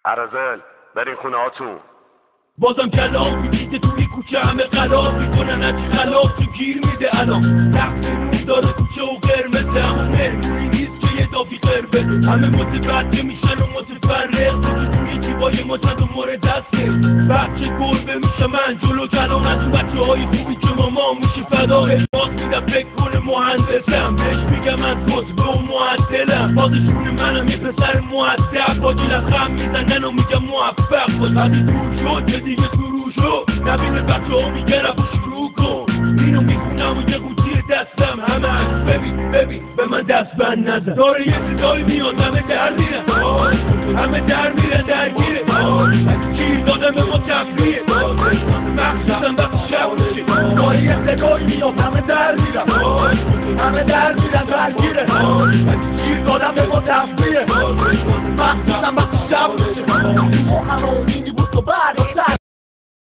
عرازل برین خونه هاتون. بازم کلاف میگیده توی کوچه همه غلاف میکنن هرچی خلاف تو گیر میده الان تقسیم داره کوچه و قرمزه همون مرموری نیست که یه دافی قربه همه متوجه میشن و متفرق توی جیبای ما چند و مورد دسته بچه گربه میشه من جلو جلان از اون بچه های خوبی که ماما میشه فدا باز میدم فکر کنه مهندسم بهش میگم از کتبه و معدلم بازشون منم یه پسر معدب با جلخم میزنن و میگم موفق باش وقتی دور شد دیگه شروع شد نبینه بچه ها میگه رفت شروع کن اینو میخونم و یه قوطی دستم همه از ببین به من دست بند نزن داره یه صدایی میاد همه در میرن همه در میرن درگیره گیر دادن به ما تفریه مخصوصا وقتی شب میشه داره یه صدایی میاد همه در میرن همه در میرن درگیره گیر دادن به ما تفریه مخصوصا وقتی شب میشه همه بود